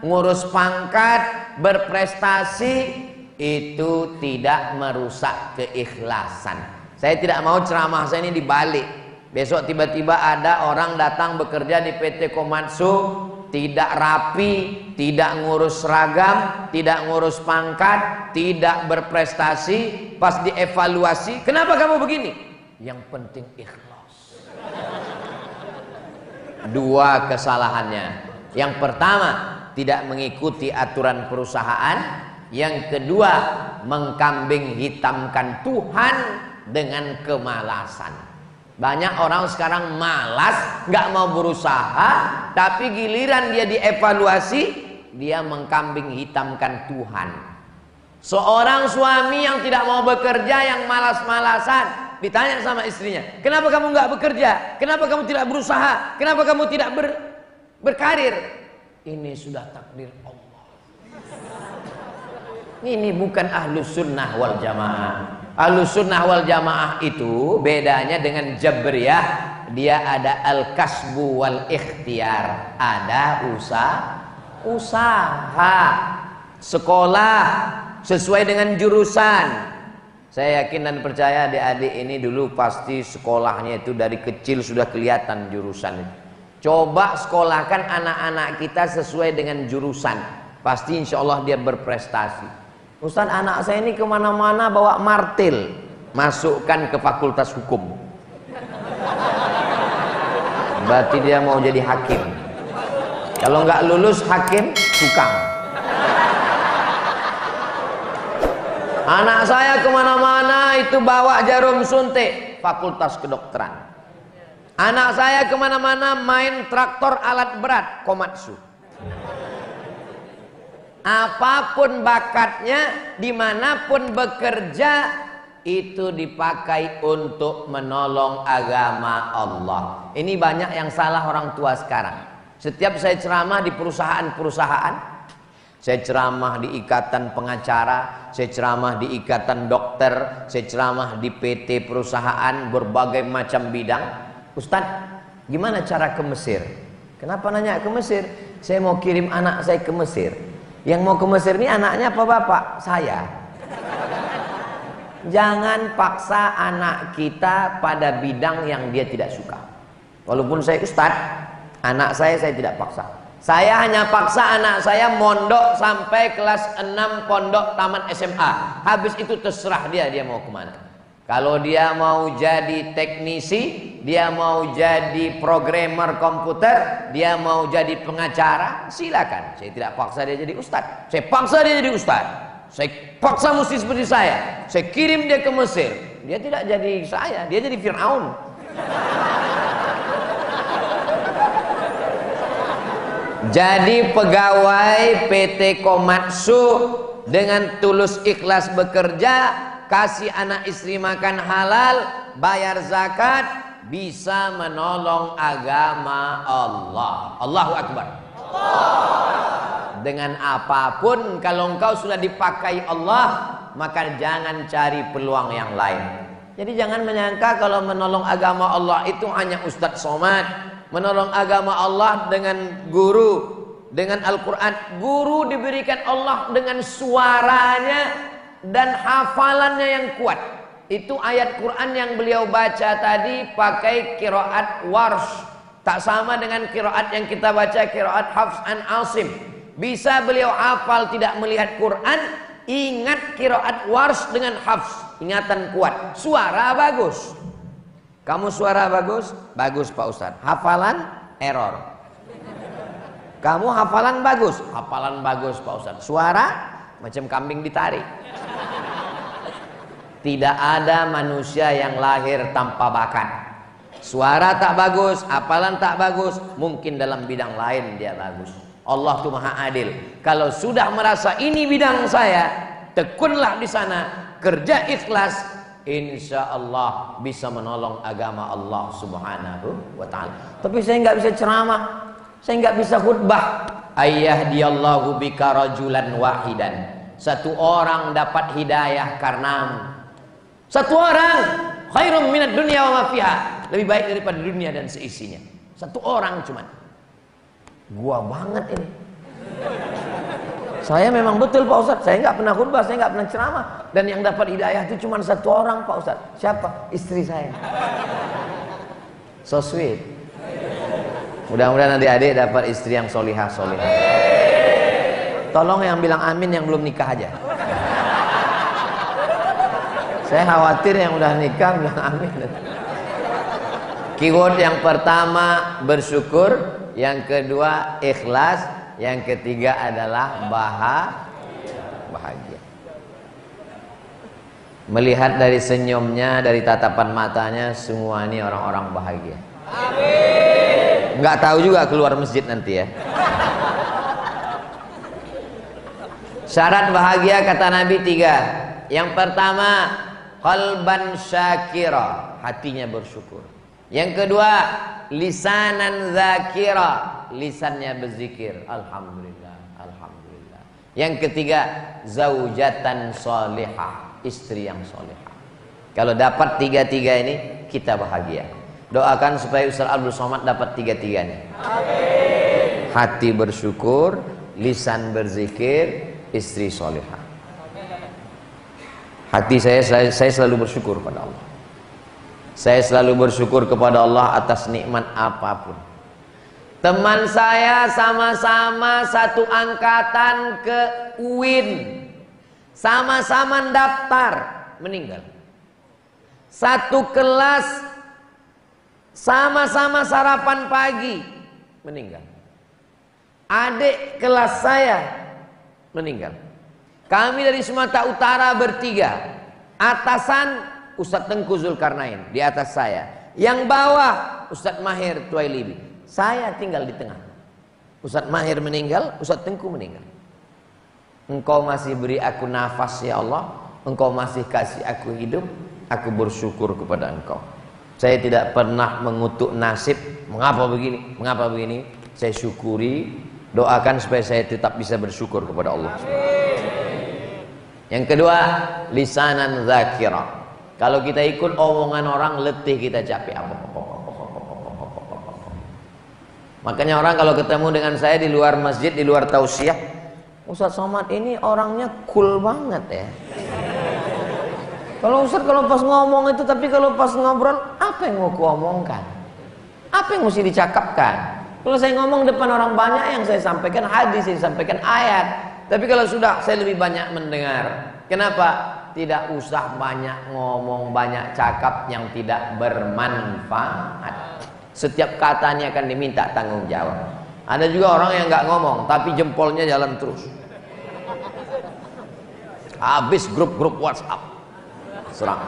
ngurus pangkat, berprestasi, itu tidak merusak keikhlasan. Saya tidak mau ceramah saya ini dibalik. Besok tiba-tiba ada orang datang bekerja di PT Komatsu, tidak rapi, tidak ngurus seragam, tidak ngurus pangkat, tidak berprestasi. Pas dievaluasi, kenapa kamu begini? Yang penting ikhlas. Dua kesalahannya. Yang pertama, tidak mengikuti aturan perusahaan. Yang kedua, mengkambing hitamkan Tuhan dengan kemalasan. Banyak orang sekarang malas, nggak mau berusaha, tapi giliran dia dievaluasi, dia mengkambing hitamkan Tuhan. Seorang suami yang tidak mau bekerja, yang malas-malasan, ditanya sama istrinya, kenapa kamu nggak bekerja? Kenapa kamu tidak berusaha? Kenapa kamu tidak berkarir? Ini sudah takdir Allah. Ini bukan ahlus sunnah wal jamaah. Ahlus sunnah wal jamaah itu bedanya dengan Jabriyah. Dia ada al-kasbu wal ikhtiar. Ada usaha, sekolah sesuai dengan jurusan. Saya yakin dan percaya adik-adik ini dulu pasti sekolahnya itu dari kecil sudah kelihatan jurusan. Coba sekolahkan anak-anak kita sesuai dengan jurusan. pasti insya Allah dia berprestasi. Ustaz, anak saya ini kemana-mana bawa martil, masukkan ke fakultas hukum, berarti dia mau jadi hakim. Kalau nggak lulus hakim, tukang. Anak saya kemana-mana itu bawa jarum suntik, fakultas kedokteran. Anak saya kemana-mana main traktor alat berat, Komatsu. Apapun bakatnya, dimanapun bekerja, itu dipakai untuk menolong agama Allah. Ini banyak yang salah orang tua sekarang. Setiap saya ceramah di perusahaan-perusahaan, saya ceramah di ikatan pengacara, saya ceramah di ikatan dokter, saya ceramah di PT perusahaan, berbagai macam bidang. Ustadz, gimana cara ke Mesir? Kenapa nanya ke Mesir? Saya mau kirim anak saya ke Mesir. Yang mau ke Mesir ini anaknya apa bapak? Saya. Jangan paksa anak kita pada bidang yang dia tidak suka. Walaupun saya ustadz, anak saya tidak paksa. Saya hanya paksa anak saya mondok sampai kelas 6 pondok taman SMA. Habis itu terserah dia mau kemana. Kalau dia mau jadi teknisi, dia mau jadi programmer komputer, dia mau jadi pengacara, silakan. Saya tidak paksa dia jadi ustadz. Saya paksa dia jadi ustadz. Saya paksa mesti seperti saya. Saya kirim dia ke Mesir. Dia tidak jadi saya, dia jadi Fir'aun. Jadi pegawai PT Komatsu dengan tulus ikhlas bekerja, kasih anak istri makan halal, bayar zakat, bisa menolong agama Allah. Allahu Akbar. Dengan apapun, kalau engkau sudah dipakai Allah, maka jangan cari peluang yang lain. Jadi jangan menyangka kalau menolong agama Allah itu hanya Ustadz Somad. Menolong agama Allah dengan guru, dengan Al-Quran. Guru diberikan Allah dengan suaranya dan hafalannya yang kuat. Itu ayat Quran yang beliau baca tadi pakai qiraat Warsh. Tak sama dengan qiraat yang kita baca, qiraat Hafs an Asim. Bisa beliau hafal tidak melihat Quran, ingat qiraat Warsh dengan Hafs, ingatan kuat. Suara bagus. Kamu suara bagus? Bagus Pak Ustadz. Hafalan? Error. Kamu hafalan bagus? Hafalan bagus Pak Ustadz. Suara? Macam kambing ditarik. Tidak ada manusia yang lahir tanpa bakat. Suara tak bagus, hafalan tak bagus, mungkin dalam bidang lain dia bagus. Allah itu maha adil. Kalau sudah merasa ini bidang saya, tekunlah di sana, kerja ikhlas, insya Allah bisa menolong agama Allah subhanahu wa ta'ala. Tapi saya nggak bisa ceramah, saya nggak bisa khutbah. Ayyahdiyallahu bika rajulan wahidan. Satu orang dapat hidayah karenamu. Satu orang khairum minad dunya wa ma fiha, lebih baik daripada dunia dan seisinya. Satu orang cuman. Gua banget ini. Saya memang betul Pak Ustadz, saya nggak pernah khutbah, saya nggak pernah ceramah, dan yang dapat hidayah itu cuma satu orang Pak Ustadz. Siapa? Istri saya. So sweet. Mudah-mudahan adik-adik dapat istri yang solihah. Tolong yang bilang amin yang belum nikah aja. Saya khawatir yang udah nikah bilang amin. Keyword yang pertama bersyukur, yang kedua ikhlas, yang ketiga adalah bahagia. Melihat dari senyumnya, dari tatapan matanya, semua ini orang-orang bahagia. Amin. Nggak tahu juga keluar masjid nanti ya. Syarat bahagia kata Nabi 3. Yang pertama, qalban syakira, hatinya bersyukur. Yang kedua, lisanan zakira, lisannya berzikir, alhamdulillah, alhamdulillah. Yang ketiga, zaujatan salihah, istri yang salihah. Kalau dapat tiga-tiga ini, kita bahagia. Doakan supaya Ustaz Abdul Somad dapat tiga-tiganya. Amin. Hati bersyukur, lisan berzikir, istri salihah. Hati saya selalu bersyukur pada Allah. Saya selalu bersyukur kepada Allah atas nikmat apapun. Teman saya sama-sama satu angkatan ke UIN, sama-sama daftar, meninggal. Satu kelas, sama-sama sarapan pagi, meninggal. Adik kelas saya meninggal. Kami dari Sumatera Utara bertiga. Atasan Ustadz Tengku Zulkarnain di atas saya. Yang bawah Ustadz Mahir Tuwailibi. Saya tinggal di tengah. Ustadz Mahir meninggal, Ustadz Tengku meninggal. Engkau masih beri aku nafas ya Allah, Engkau masih kasih aku hidup, aku bersyukur kepada Engkau. Saya tidak pernah mengutuk nasib, mengapa begini. Saya syukuri, doakan supaya saya tetap bisa bersyukur kepada Allah. Yang kedua, lisanan zakira. Kalau kita ikut omongan orang, letih, kita capek. Makanya orang kalau ketemu dengan saya di luar masjid, di luar tausiah, Ustadz Somad ini orangnya cool banget ya. Kalau Ustadz kalau pas ngomong itu, tapi kalau pas ngobrol, apa yang mau kuomongkan? Apa yang mesti dicakapkan? Kalau saya ngomong depan orang banyak, yang saya sampaikan hadis, saya sampaikan ayat. Tapi kalau sudah, saya lebih banyak mendengar. Kenapa? Tidak usah banyak ngomong, banyak cakap yang tidak bermanfaat. Setiap katanya akan diminta tanggung jawab. Ada juga orang yang nggak ngomong, tapi jempolnya jalan terus. Habis grup-grup WhatsApp, serang.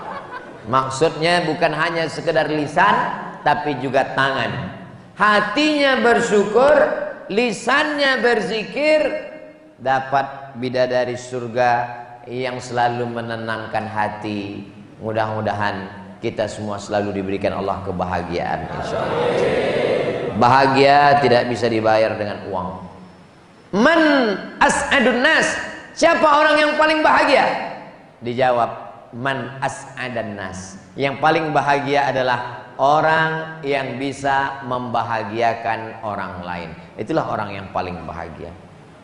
Maksudnya bukan hanya sekedar lisan, tapi juga tangan. Hatinya bersyukur, lisannya berzikir, dapat bidadari surga yang selalu menenangkan hati. Mudah-mudahan kita semua selalu diberikan Allah kebahagiaan, insyaallah. Bahagia tidak bisa dibayar dengan uang. Man as'adun nas, siapa orang yang paling bahagia? Dijawab, man as'adan nas. Yang paling bahagia adalah orang yang bisa membahagiakan orang lain. Itulah orang yang paling bahagia.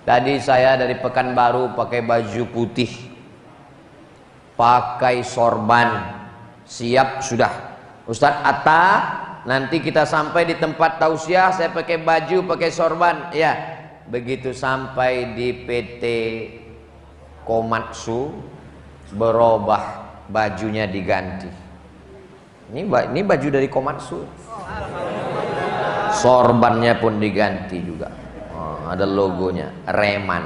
Tadi saya dari Pekanbaru pakai baju putih, pakai sorban, siap sudah. Ustadz Atta, nanti kita sampai di tempat tausiah, saya pakai baju, pakai sorban. Ya, begitu sampai di PT Komatsu, berubah bajunya diganti. Ini baju dari Komatsu. Sorbannya pun diganti juga. Oh, ada logonya, Reman.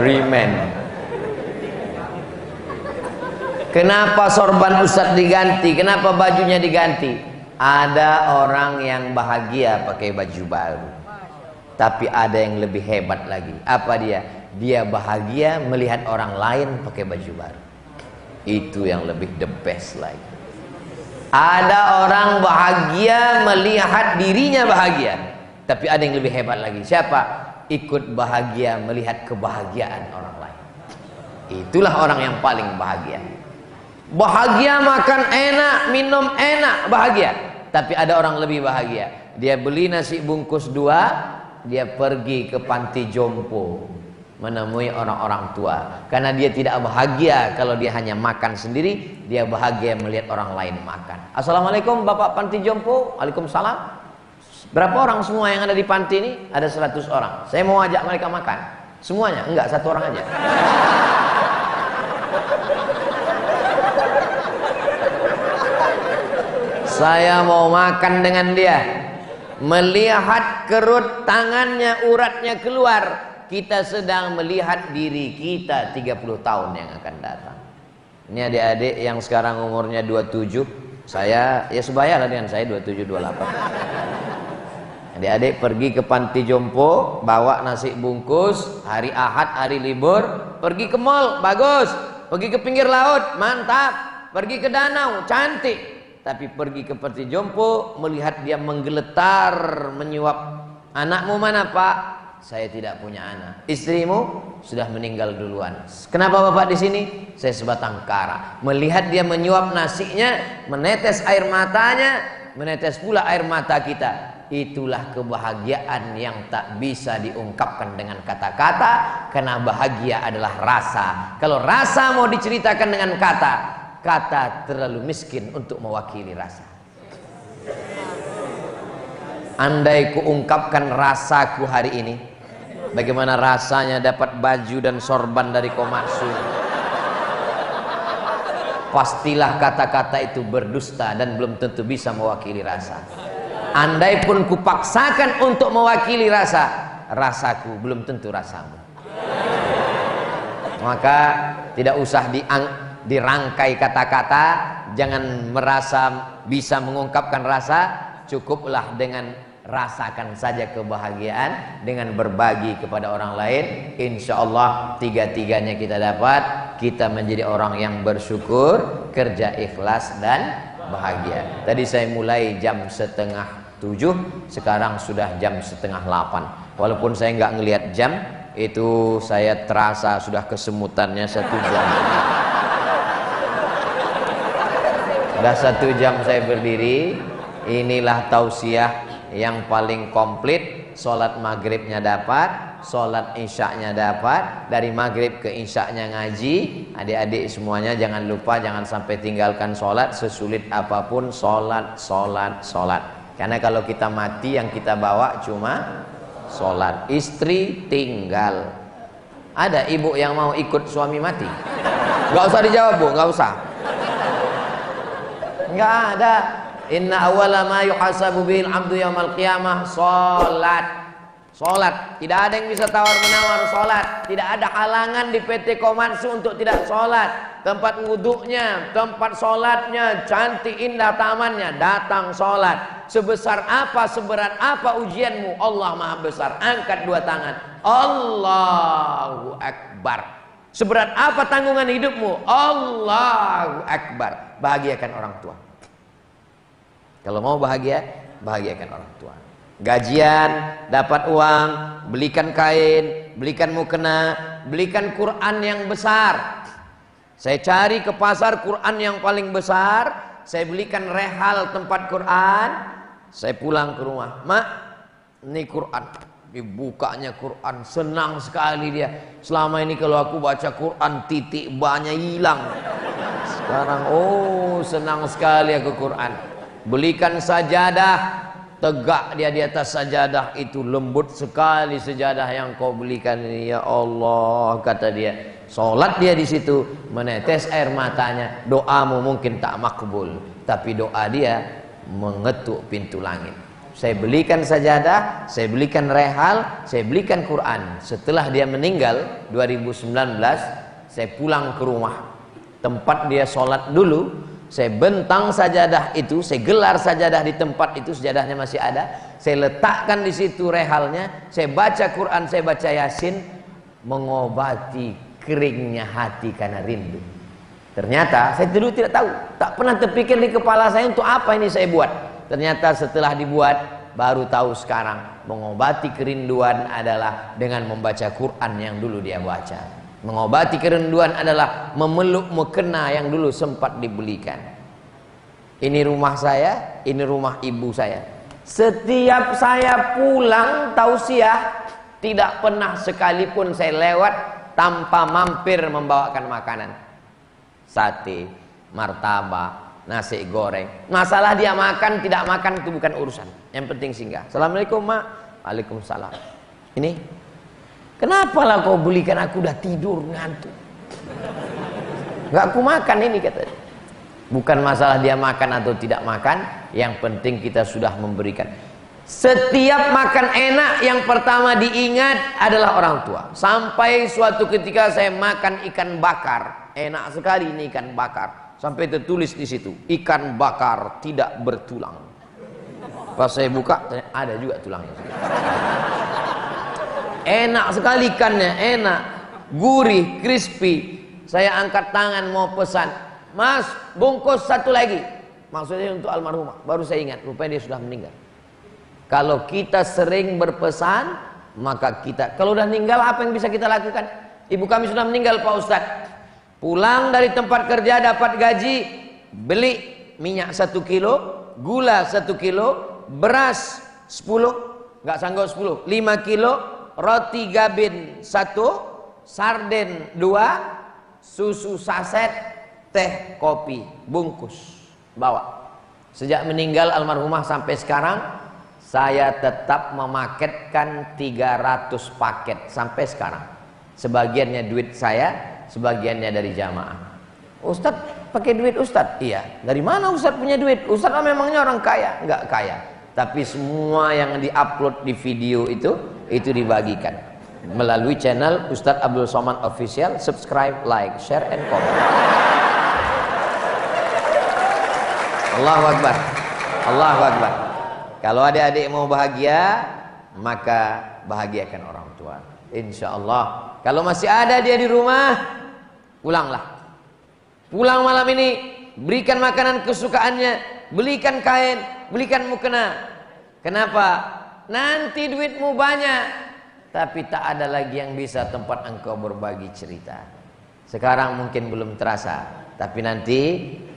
Reman. Kenapa sorban Ustadz diganti? Kenapa bajunya diganti? Ada orang yang bahagia pakai baju baru. Tapi ada yang lebih hebat lagi. Apa dia? Dia bahagia melihat orang lain pakai baju baru. Itu yang lebih the best lagi. Ada orang bahagia melihat dirinya bahagia. Tapi ada yang lebih hebat lagi. Siapa? Ikut bahagia melihat kebahagiaan orang lain. Itulah orang yang paling bahagia. Bahagia makan enak, minum enak, bahagia. Tapi ada orang lebih bahagia. Dia beli nasi bungkus 2, dia pergi ke panti jompo menemui orang-orang tua. Karena dia tidak bahagia kalau dia hanya makan sendiri, dia bahagia melihat orang lain makan. Assalamualaikum Bapak panti jompo. Waalaikumsalam. Berapa orang semua yang ada di panti ini? Ada 100 orang. Saya mau ajak mereka makan. Semuanya? Enggak, 1 orang aja. Saya mau makan dengan dia. Melihat kerut tangannya, uratnya keluar. Kita sedang melihat diri kita 30 tahun yang akan datang. Ini adik-adik yang sekarang umurnya 27. Saya, ya sebaya lah dengan saya 27, 28. Adik-adik pergi ke panti jompo, bawa nasi bungkus, hari Ahad, hari libur, pergi ke mall, bagus. Pergi ke pinggir laut, mantap. Pergi ke danau, cantik. Tapi pergi ke panti jompo, melihat dia menggeletar, menyuap. Anakmu mana Pak? Saya tidak punya anak. Istrimu sudah meninggal duluan. Kenapa Bapak di sini? Saya sebatang kara. Melihat dia menyuap nasinya, menetes air matanya, menetes pula air mata kita. Itulah kebahagiaan yang tak bisa diungkapkan dengan kata-kata. Karena bahagia adalah rasa. Kalau rasa mau diceritakan dengan kata, kata terlalu miskin untuk mewakili rasa. Andai kuungkapkan rasaku hari ini, bagaimana rasanya dapat baju dan sorban dari Komatsu, pastilah kata-kata itu berdusta dan belum tentu bisa mewakili rasa. Andai pun kupaksakan untuk mewakili rasa, rasaku belum tentu rasamu. Maka tidak usah dirangkai kata-kata, jangan merasa bisa mengungkapkan rasa, cukuplah dengan rasakan saja kebahagiaan dengan berbagi kepada orang lain. Insya Allah tiga-tiganya kita dapat, kita menjadi orang yang bersyukur, kerja ikhlas dan bahagia. Tadi saya mulai jam 6:30, sekarang sudah jam 7:30. Walaupun saya nggak ngelihat jam, itu saya terasa sudah kesemutannya 1 jam. Sudah 1 jam saya berdiri. Inilah tausiah yang paling komplit. Sholat maghribnya dapat, sholat isyaknya dapat, dari maghrib ke isyaknya ngaji. Adik-adik semuanya jangan lupa, jangan sampai tinggalkan sholat, sesulit apapun sholat, sholat, sholat. Karena kalau kita mati yang kita bawa cuma sholat. Istri tinggal. Ada ibu yang mau ikut suami mati? Gak usah dijawab bu, gak usah. Gak ada. Inna awwala ma yuhasabu bihil abdu yaumal qiyamah sholat. Sholat. Tidak ada yang bisa tawar menawar sholat. Tidak ada halangan di PT Komatsu untuk tidak sholat. Tempat wuduknya, tempat sholatnya cantik indah tamannya, datang sholat. Sebesar apa, seberat apa ujianmu, Allah maha besar. Angkat 2 tangan, Allahu Akbar. Seberat apa tanggungan hidupmu, Allahu Akbar. Bahagiakan orang tua. Kalau mau bahagia, bahagiakan orang tua. Gajian, dapat uang, belikan kain, belikan mukena, belikan Quran yang besar. Saya cari ke pasar Quran yang paling besar, saya belikan rehal tempat Quran. Saya pulang ke rumah, mak, ini Quran. Dibukanya Quran, senang sekali dia. Selama ini kalau aku baca Quran titik banyak hilang. Sekarang oh senang sekali aku Quran. Belikan sajadah, tegak dia di atas sajadah itu, lembut sekali sajadah yang kau belikan ini ya Allah, kata dia. Sholat dia di situ, menetes air matanya. Doamu mungkin tak makbul, tapi doa dia mengetuk pintu langit. Saya belikan sajadah, saya belikan rehal, saya belikan Quran. Setelah dia meninggal 2019, saya pulang ke rumah tempat dia sholat dulu. Saya bentang sajadah itu, saya gelar sajadah di tempat itu, sajadahnya masih ada. Saya letakkan di situ rehalnya, saya baca Quran, saya baca Yasin, mengobati keringnya hati karena rindu. Ternyata saya dulu tidak tahu, tak pernah terpikir di kepala saya untuk apa ini saya buat. Ternyata setelah dibuat, baru tahu sekarang, mengobati kerinduan adalah dengan membaca Quran yang dulu dia baca. Mengobati kerinduan adalah memeluk mukena yang dulu sempat dibelikan. Ini rumah saya, ini rumah ibu saya. Setiap saya pulang tausiah, tidak pernah sekalipun saya lewat tanpa mampir membawakan makanan. Sate, martabak, nasi goreng. Masalah dia makan tidak makan itu bukan urusan. Yang penting singgah. Assalamualaikum mak. Waalaikumsalam. Ini kenapa lah kau belikan, aku udah tidur ngantuk. Gak aku makan ini katanya. Bukan masalah dia makan atau tidak makan, yang penting kita sudah memberikan. Setiap makan enak yang pertama diingat adalah orang tua. Sampai suatu ketika saya makan ikan bakar, enak sekali ini ikan bakar. Sampai tertulis di situ, ikan bakar tidak bertulang. Pas saya buka, ada juga tulangnya. Enak sekali ikannya, enak, gurih, crispy. Saya angkat tangan mau pesan, mas bungkus 1 lagi. Maksudnya untuk almarhumah. Baru saya ingat, rupanya dia sudah meninggal. Kalau kita sering berpesan, maka kita, kalau udah meninggal apa yang bisa kita lakukan? Ibu kami sudah meninggal Pak Ustadz. Pulang dari tempat kerja dapat gaji, beli minyak 1 kilo, gula 1 kilo, beras 10, nggak sanggup 10, 5 kilo, roti gabin 1, sarden 2, susu saset teh, kopi, bungkus, bawa. Sejak meninggal almarhumah sampai sekarang, saya tetap memaketkan 300 paket sampai sekarang. Sebagiannya duit saya, sebagiannya dari jamaah. Ustadz pakai duit Ustadz? Iya. Dari mana Ustadz punya duit? Ustadz memangnya orang kaya? Enggak kaya. Tapi semua yang diupload di video itu dibagikan melalui channel Ustadz Abdul Somad Official. Subscribe, like, share, and comment. Allahu Akbar. Allahu Akbar. Kalau adik-adik mau bahagia, maka bahagiakan orang tua. Insya Allah. Kalau masih ada dia di rumah, pulanglah. Pulang malam ini, berikan makanan kesukaannya, belikan kain, belikan mukena. Kenapa? Nanti duitmu banyak, tapi tak ada lagi yang bisa tempat engkau berbagi cerita. Sekarang mungkin belum terasa, tapi nanti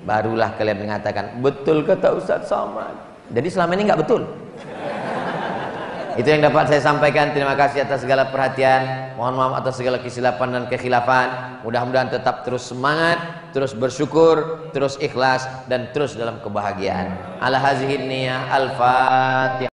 barulah kalian mengatakan, betul kata Ustadz Somad. Jadi selama ini nggak betul. Itu yang dapat saya sampaikan. Terima kasih atas segala perhatian. Mohon maaf atas segala kesilapan dan kekhilafan. Mudah-mudahan tetap terus semangat, terus bersyukur, terus ikhlas, dan terus dalam kebahagiaan. Ala hazihin niyah. Al-Fatihah.